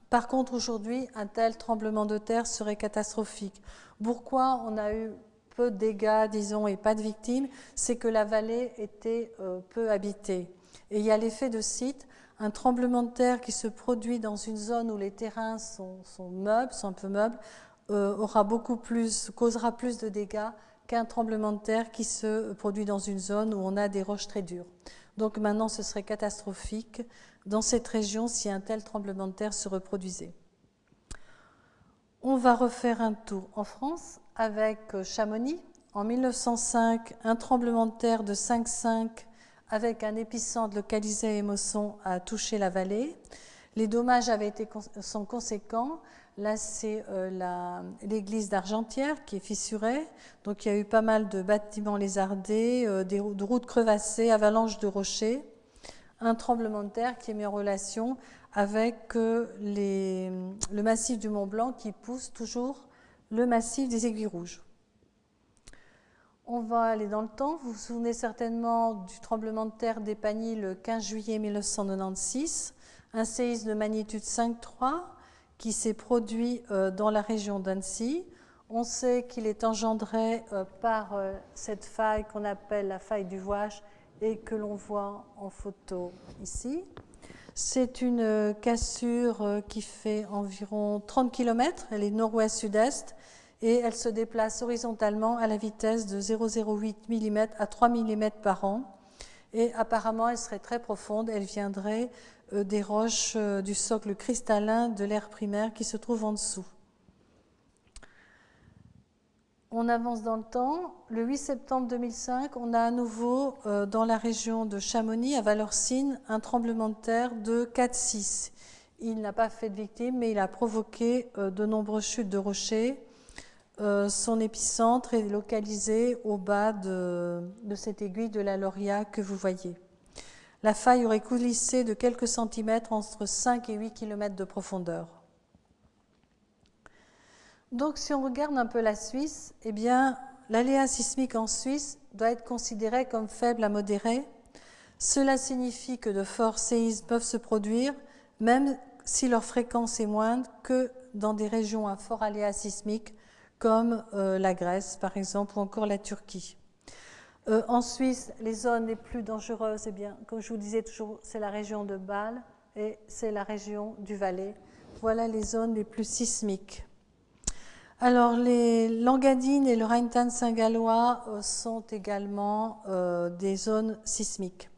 Par contre, aujourd'hui, un tel tremblement de terre serait catastrophique. Pourquoi on a eu peu de dégâts, disons, et pas de victimes? C'est que la vallée était peu habitée. Et il y a l'effet de site. Un tremblement de terre qui se produit dans une zone où les terrains sont un peu meubles, causera plus de dégâts qu'un tremblement de terre qui se produit dans une zone où on a des roches très dures. Donc maintenant, ce serait catastrophique dans cette région si un tel tremblement de terre se reproduisait. On va refaire un tour en France avec Chamonix. En 1905, un tremblement de terre de 5,5 avec un épicentre localisé à Émosson a touché la vallée. Les dommages sont conséquents. Là, c'est l'église d'Argentière qui est fissurée. Donc, il y a eu pas mal de bâtiments lézardés, de routes crevassées, avalanches de rochers. Un tremblement de terre qui est mis en relation avec le massif du Mont Blanc qui pousse toujours le massif des Aiguilles Rouges. On va aller dans le temps. Vous vous souvenez certainement du tremblement de terre d'Épagny le 15 juillet 1996, un séisme de magnitude 5,3 qui s'est produit dans la région d'Annecy. On sait qu'il est engendré par cette faille qu'on appelle la faille du Vouache et que l'on voit en photo ici. C'est une cassure qui fait environ 30 km, elle est nord-ouest-sud-est et elle se déplace horizontalement à la vitesse de 0,08 mm à 3 mm par an. Et apparemment, elle serait très profonde, elle viendrait des roches du socle cristallin de l'air primaire qui se trouve en dessous. On avance dans le temps. Le 8 septembre 2005, on a à nouveau dans la région de Chamonix, à Valorcine, un tremblement de terre de 4,6. Il n'a pas fait de victimes, mais il a provoqué de nombreuses chutes de rochers. Son épicentre est localisé au bas de cette aiguille de la Loria que vous voyez. La faille aurait coulissé de quelques centimètres entre 5 et 8 km de profondeur. Donc, si on regarde un peu la Suisse, eh bien, l'aléa sismique en Suisse doit être considéré comme faible à modéré. Cela signifie que de forts séismes peuvent se produire, même si leur fréquence est moindre que dans des régions à fort aléa sismique, comme la Grèce, par exemple, ou encore la Turquie. En Suisse, les zones les plus dangereuses, eh bien, comme je vous disais toujours, c'est la région de Bâle et c'est la région du Valais. Voilà les zones les plus sismiques. Alors, les Langadines et le Rheintal-Saint-Gallois sont également des zones sismiques.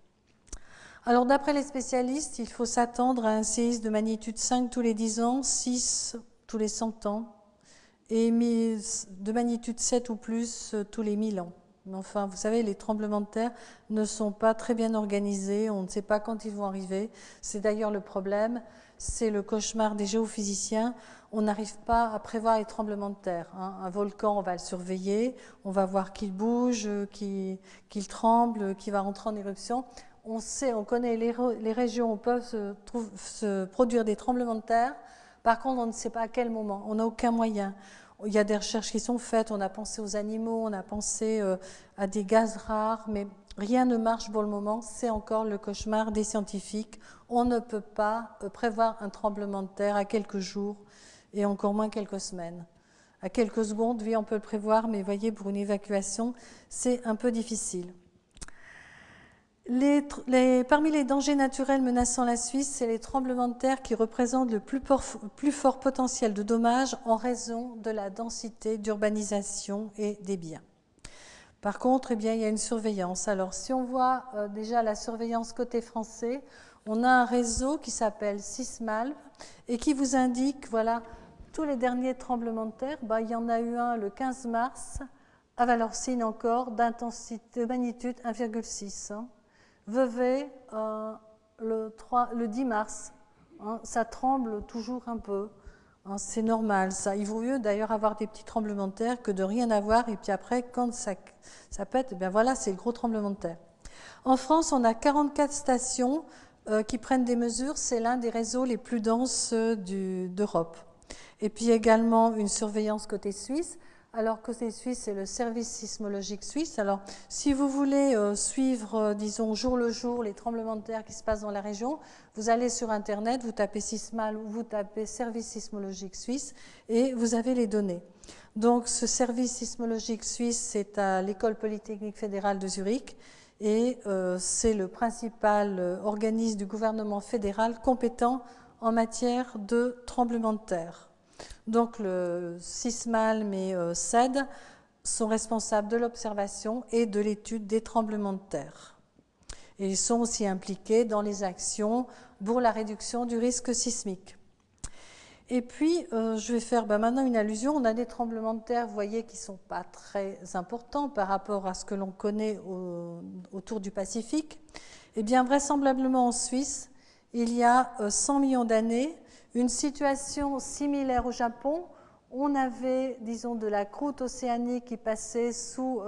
Alors, d'après les spécialistes, il faut s'attendre à un séisme de magnitude 5 tous les 10 ans, 6 tous les 100 ans, et de magnitude 7 ou plus tous les 1000 ans. Mais enfin, vous savez, les tremblements de terre ne sont pas très bien organisés, on ne sait pas quand ils vont arriver. C'est d'ailleurs le problème, c'est le cauchemar des géophysiciens. On n'arrive pas à prévoir les tremblements de terre. Un volcan, on va le surveiller, on va voir qu'il bouge, qu'il tremble, qu'il va rentrer en éruption. On sait, on connaît les régions où peuvent se produire des tremblements de terre. Par contre, on ne sait pas à quel moment, on n'a aucun moyen. Il y a des recherches qui sont faites, on a pensé aux animaux, on a pensé à des gaz rares, mais rien ne marche pour le moment. C'est encore le cauchemar des scientifiques. On ne peut pas prévoir un tremblement de terre à quelques jours et encore moins quelques semaines. À quelques secondes, oui, on peut le prévoir, mais voyez, pour une évacuation, c'est un peu difficile. Parmi les dangers naturels menaçant la Suisse, c'est les tremblements de terre qui représentent le plus fort potentiel de dommages en raison de la densité d'urbanisation et des biens. Par contre, eh bien, il y a une surveillance. Alors, si on voit déjà la surveillance côté français, on a un réseau qui s'appelle Sismal et qui vous indique, voilà, tous les derniers tremblements de terre. Ben, il y en a eu un le 15 mars, à Valorcine encore, d'intensité, de magnitude 1,6. Hein. Vevey, le 10 mars, hein, ça tremble toujours un peu. Hein, c'est normal, ça. Il vaut mieux d'ailleurs avoir des petits tremblements de terre que de rien avoir. Et puis après, quand ça pète, eh bien voilà, c'est le gros tremblement de terre. En France, on a 44 stations qui prennent des mesures. C'est l'un des réseaux les plus denses d'Europe. Et puis également une surveillance côté suisse. Alors côté suisse, c'est le service sismologique suisse. Alors si vous voulez suivre, disons, jour le jour les tremblements de terre qui se passent dans la région, vous allez sur Internet, vous tapez Sismal ou vous tapez service sismologique suisse et vous avez les données. Donc ce service sismologique suisse, c'est à l'École polytechnique fédérale de Zurich et c'est le principal organisme du gouvernement fédéral compétent en matière de tremblements de terre. Donc le Sismal et CED sont responsables de l'observation et de l'étude des tremblements de terre. Et ils sont aussi impliqués dans les actions pour la réduction du risque sismique. Et puis, je vais faire maintenant une allusion. On a des tremblements de terre, vous voyez, qui ne sont pas très importants par rapport à ce que l'on connaît autour du Pacifique. Eh bien, vraisemblablement en Suisse, il y a 100 millions d'années, une situation similaire au Japon. On avait, disons, de la croûte océanique qui passait sous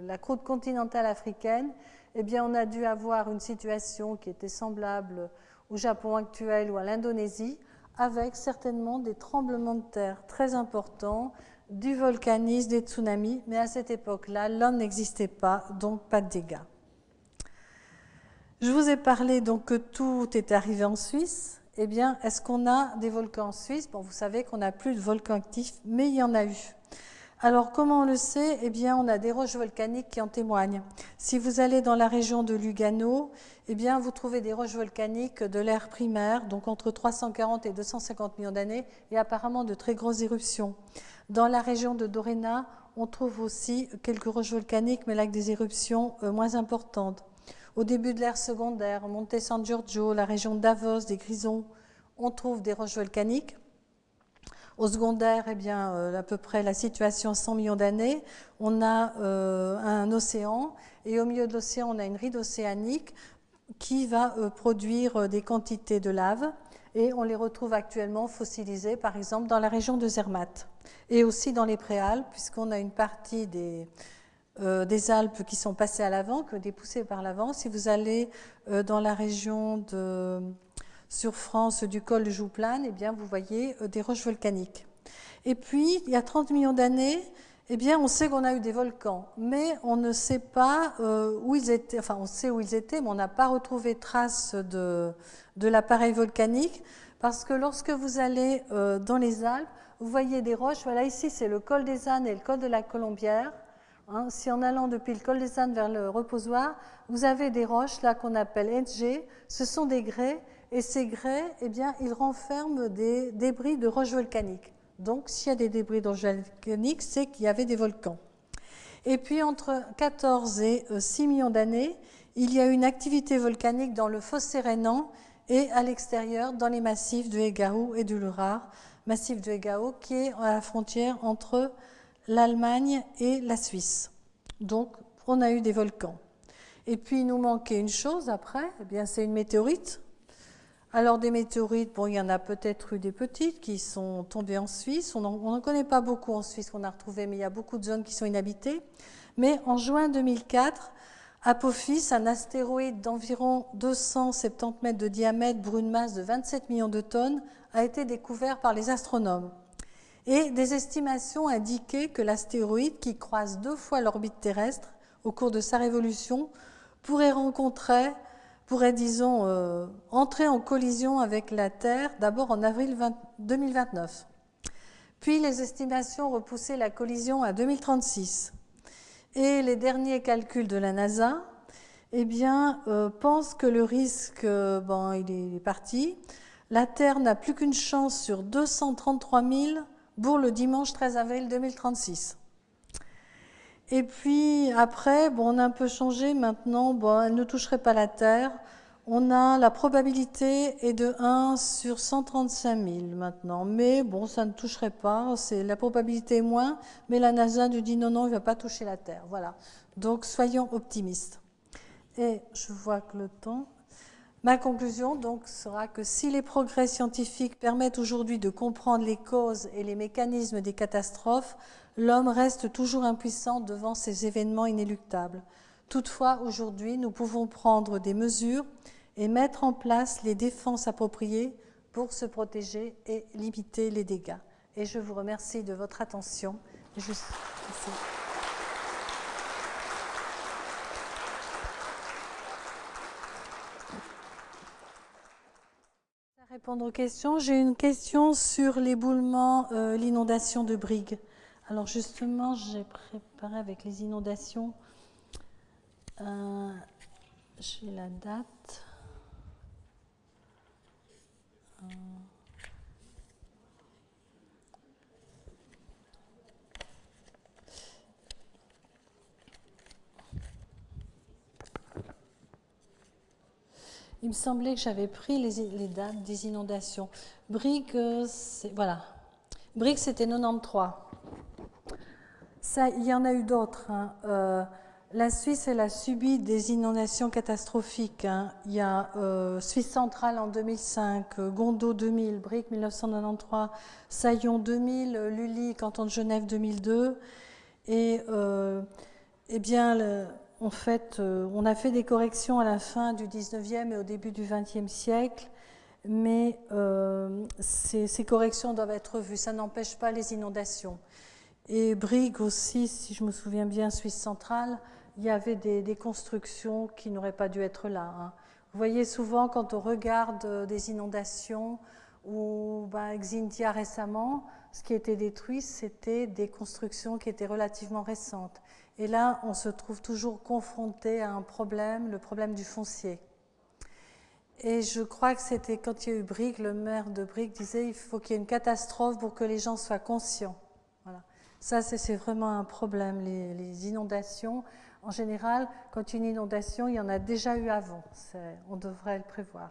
la croûte continentale africaine. Eh bien, on a dû avoir une situation qui était semblable au Japon actuel ou à l'Indonésie, avec certainement des tremblements de terre très importants, du volcanisme, des tsunamis. Mais à cette époque-là, l'homme n'existait pas, donc pas de dégâts. Je vous ai parlé donc que tout est arrivé en Suisse. Eh bien, est-ce qu'on a des volcans en Suisse? Bon, vous savez qu'on n'a plus de volcans actifs, mais il y en a eu. Alors, comment on le sait? Eh bien, on a des roches volcaniques qui en témoignent. Si vous allez dans la région de Lugano, eh bien, vous trouvez des roches volcaniques de l'ère primaire, donc entre 340 et 250 millions d'années, et apparemment de très grosses éruptions. Dans la région de Doréna, on trouve aussi quelques roches volcaniques, mais avec des éruptions moins importantes. Au début de l'ère secondaire, Monte San Giorgio, la région de Davos, des Grisons, on trouve des roches volcaniques. Au secondaire, eh bien, à peu près la situation 100 millions d'années, on a un océan et au milieu de l'océan, on a une ride océanique qui va produire des quantités de lave et on les retrouve actuellement fossilisées, par exemple, dans la région de Zermatt et aussi dans les préalpes, puisqu'on a une partie des Alpes qui sont passées à l'avant, qui ont été poussées par l'avant. Si vous allez dans la région sur France du col de Jouplane, eh bien, vous voyez des roches volcaniques. Et puis, il y a 30 millions d'années, eh bien, on sait qu'on a eu des volcans, mais on ne sait pas où ils étaient. Enfin, on sait où ils étaient, mais on n'a pas retrouvé trace de l'appareil volcanique, parce que lorsque vous allez dans les Alpes, vous voyez des roches. Voilà, ici, c'est le col des Ânes et le col de la Colombière. Hein, si en allant depuis le col des Ânes vers le reposoir, vous avez des roches là qu'on appelle NG, ce sont des grès, et ces grès, eh bien, ils renferment des débris de roches volcaniques. Donc, s'il y a des débris de roches volcaniques, c'est qu'il y avait des volcans. Et puis, entre 14 et 6 millions d'années, il y a eu une activité volcanique dans le fossé rhénan et à l'extérieur, dans les massifs de Egao et du Lurar, massif de Egao qui est à la frontière entre l'Allemagne et la Suisse. Donc, on a eu des volcans. Et puis, il nous manquait une chose après, eh bien, c'est une météorite. Alors, des météorites, bon, il y en a peut-être eu des petites qui sont tombées en Suisse. On n'en connaît pas beaucoup en Suisse qu'on a retrouvé, mais il y a beaucoup de zones qui sont inhabitées. Mais en juin 2004, Apophis, un astéroïde d'environ 270 mètres de diamètre pour une masse de 27 millions de tonnes, a été découvert par les astronomes. Et des estimations indiquaient que l'astéroïde, qui croise 2 fois l'orbite terrestre au cours de sa révolution, pourrait, disons, entrer en collision avec la Terre, d'abord en avril 2029. Puis les estimations repoussaient la collision à 2036. Et les derniers calculs de la NASA, eh bien, pensent que le risque, il est parti. La Terre n'a plus qu'une chance sur 233 000 pour le dimanche 13 avril 2036. Et puis après, bon, on a un peu changé maintenant, bon, elle ne toucherait pas la Terre. On a la probabilité est de 1 sur 135 000 maintenant, mais bon, ça ne toucherait pas, la probabilité est moins, mais la NASA nous dit non, non, il ne va pas toucher la Terre. Voilà, donc soyons optimistes. Et je vois que le temps... Ma conclusion donc sera que si les progrès scientifiques permettent aujourd'hui de comprendre les causes et les mécanismes des catastrophes, l'homme reste toujours impuissant devant ces événements inéluctables. Toutefois, aujourd'hui, nous pouvons prendre des mesures et mettre en place les défenses appropriées pour se protéger et limiter les dégâts. Et je vous remercie de votre attention. Merci. Répondre aux questions. J'ai une question sur l'éboulement, l'inondation de Brigue. Alors justement, j'ai préparé avec les inondations, j'ai la date. Il me semblait que j'avais pris les dates des inondations. Brigue, voilà. Brigue, c'était 93. Ça, il y en a eu d'autres. Hein. La Suisse, elle a subi des inondations catastrophiques. Hein. Il y a Suisse centrale en 2005, Gondo 2000, Brigue 1993, Saillon 2000, Lully, canton de Genève 2002. Et eh bien, en fait, on a fait des corrections à la fin du 19e et au début du 20e siècle, mais ces corrections doivent être revues. Ça n'empêche pas les inondations. Et Brigue aussi, si je me souviens bien, Suisse centrale, il y avait des constructions qui n'auraient pas dû être là. Hein. Vous voyez souvent quand on regarde des inondations ou Xintia récemment, ce qui était détruit, c'était des constructions qui étaient relativement récentes. Et là, on se trouve toujours confronté à un problème, le problème du foncier. Et je crois que c'était quand il y a eu Brigue, le maire de Brigue disait il faut qu'il y ait une catastrophe pour que les gens soient conscients. Voilà. Ça, c'est vraiment un problème, les inondations. En général, quand il y a une inondation, il y en a déjà eu avant. On devrait le prévoir.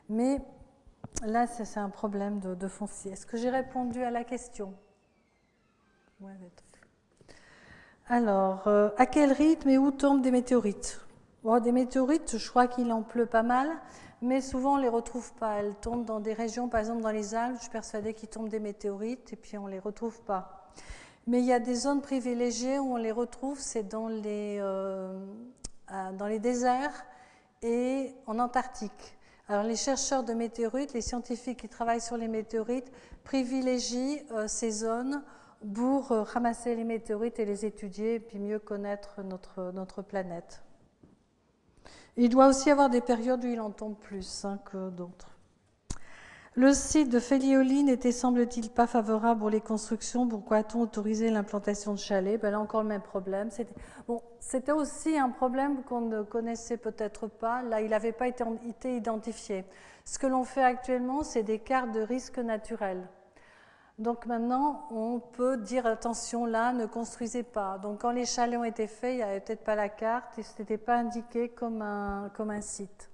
Mais là, c'est un problème de foncier. Est-ce que j'ai répondu à la question? Ouais, alors, à quel rythme et où tombent des météorites? Bon, des météorites, je crois qu'il en pleut pas mal, mais souvent on ne les retrouve pas. Elles tombent dans des régions, par exemple dans les Alpes, je suis persuadée qu'il tombe des météorites et puis on ne les retrouve pas. Mais il y a des zones privilégiées où on les retrouve, c'est dans les déserts et en Antarctique. Alors les chercheurs de météorites, les scientifiques qui travaillent sur les météorites privilégient ces zones pour ramasser les météorites et les étudier et puis mieux connaître notre planète. Il doit aussi y avoir des périodes où il en tombe plus que d'autres. Le site de Felioli n'était, semble-t-il, pas favorable pour les constructions. Pourquoi a-t-on autorisé l'implantation de chalets? Là encore le même problème. C'était aussi un problème qu'on ne connaissait peut-être pas. Là, il n'avait pas été identifié. Ce que l'on fait actuellement, c'est des cartes de risque naturel. Donc maintenant, on peut dire attention là, ne construisez pas. Donc quand les chalets ont été faits, il n'y avait peut-être pas la carte et ce n'était pas indiqué comme un site.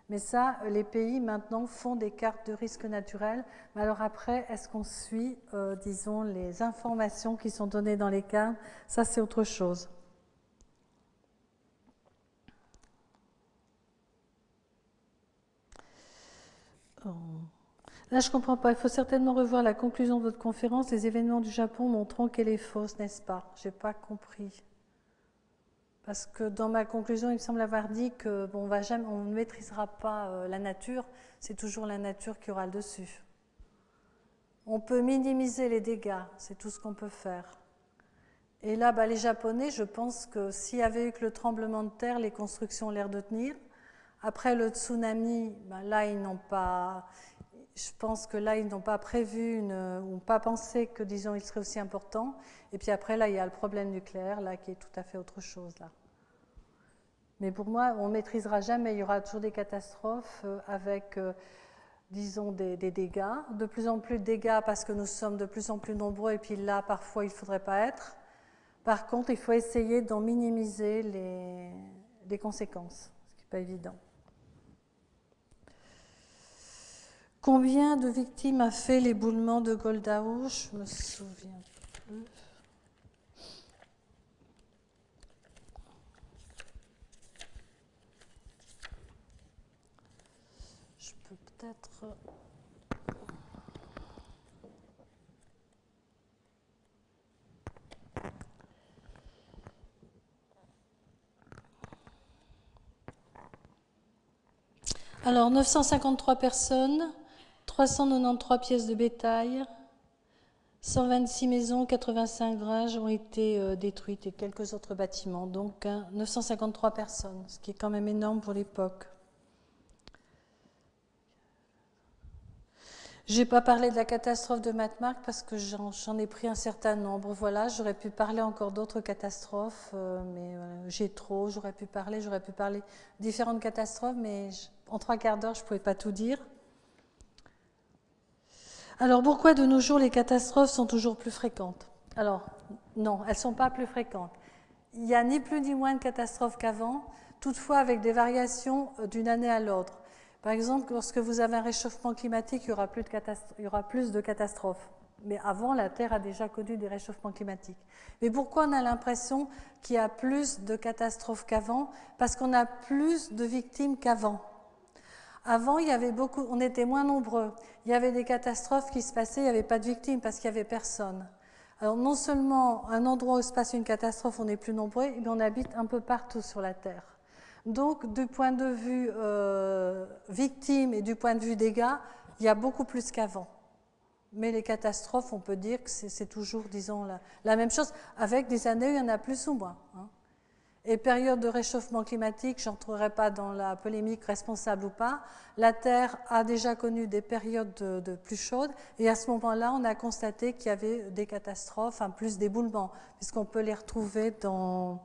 Mais ça, les pays maintenant font des cartes de risque naturel. Mais alors après, est-ce qu'on suit, disons, les informations qui sont données dans les cartes? Ça, c'est autre chose. Oh. Là, je ne comprends pas. Il faut certainement revoir la conclusion de votre conférence. Les événements du Japon montrant qu'elle est fausse, n'est-ce pas? Je n'ai pas compris. Parce que dans ma conclusion, il me semble avoir dit que on ne maîtrisera pas la nature. C'est toujours la nature qui aura le dessus. On peut minimiser les dégâts. C'est tout ce qu'on peut faire. Et là, les Japonais, je pense que s'il y avait eu que le tremblement de terre, les constructions ont l'air de tenir. Après le tsunami, là, ils n'ont pas... Je pense que là, ils n'ont pas prévu ou pas pensé que, disons, il serait aussi important. Et puis après, là, il y a le problème nucléaire, là, qui est tout à fait autre chose, là. Mais pour moi, on ne maîtrisera jamais. Il y aura toujours des catastrophes avec, disons, des dégâts. De plus en plus de dégâts parce que nous sommes de plus en plus nombreux. Et puis là, parfois, il ne faudrait pas être. Par contre, il faut essayer d'en minimiser les conséquences, ce qui n'est pas évident. Combien de victimes a fait l'éboulement de Goldau? Je me souviens plus. Je peux peut-être... Alors, 953 personnes, 393 pièces de bétail, 126 maisons, 85 garages ont été détruites et quelques autres bâtiments. Donc, 953 personnes, ce qui est quand même énorme pour l'époque. Je n'ai pas parlé de la catastrophe de Matmark parce que j'en ai pris un certain nombre. Voilà, j'aurais pu parler encore d'autres catastrophes, mais j'ai trop. J'aurais pu parler de différentes catastrophes, mais en 3 quarts d'heure, je ne pouvais pas tout dire. Alors, pourquoi de nos jours les catastrophes sont toujours plus fréquentes? Alors, non, elles ne sont pas plus fréquentes. Il n'y a ni plus ni moins de catastrophes qu'avant, toutefois avec des variations d'une année à l'autre. Par exemple, lorsque vous avez un réchauffement climatique, il y aura plus de catastrophes. Mais avant, la Terre a déjà connu des réchauffements climatiques. Mais pourquoi on a l'impression qu'il y a plus de catastrophes qu'avant? Parce qu'on a plus de victimes qu'avant. Avant, on était moins nombreux. Il y avait des catastrophes qui se passaient, il n'y avait pas de victimes parce qu'il n'y avait personne. Alors non seulement un endroit où se passe une catastrophe, on est plus nombreux, mais on habite un peu partout sur la Terre. Donc, du point de vue victime et du point de vue dégâts, il y a beaucoup plus qu'avant. Mais les catastrophes, on peut dire que c'est toujours, disons, la même chose, avec des années où il y en a plus ou moins. Et période de réchauffement climatique, je n'entrerai pas dans la polémique responsable ou pas. La Terre a déjà connu des périodes de plus chaudes, et à ce moment-là, on a constaté qu'il y avait des catastrophes, plus d'éboulements, puisqu'on peut les retrouver dans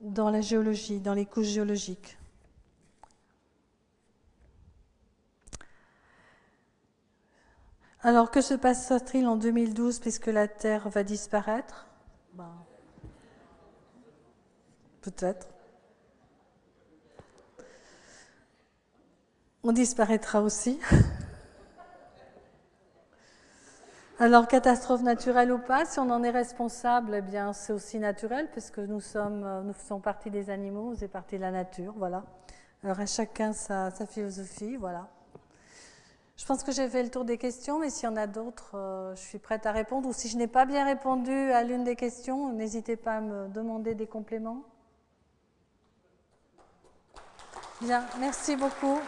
la géologie, dans les couches géologiques. Alors, que se passera-t-il en 2012 puisque la Terre va disparaître? Peut-être. On disparaîtra aussi. Alors, catastrophe naturelle ou pas, si on en est responsable, eh bien, c'est aussi naturel, puisque nous faisons partie des animaux, nous faisons partie de la nature, voilà. Alors, à chacun sa philosophie, voilà. Je pense que j'ai fait le tour des questions, mais s'il y en a d'autres, je suis prête à répondre. Ou si je n'ai pas bien répondu à l'une des questions, n'hésitez pas à me demander des compléments. Bien, merci beaucoup.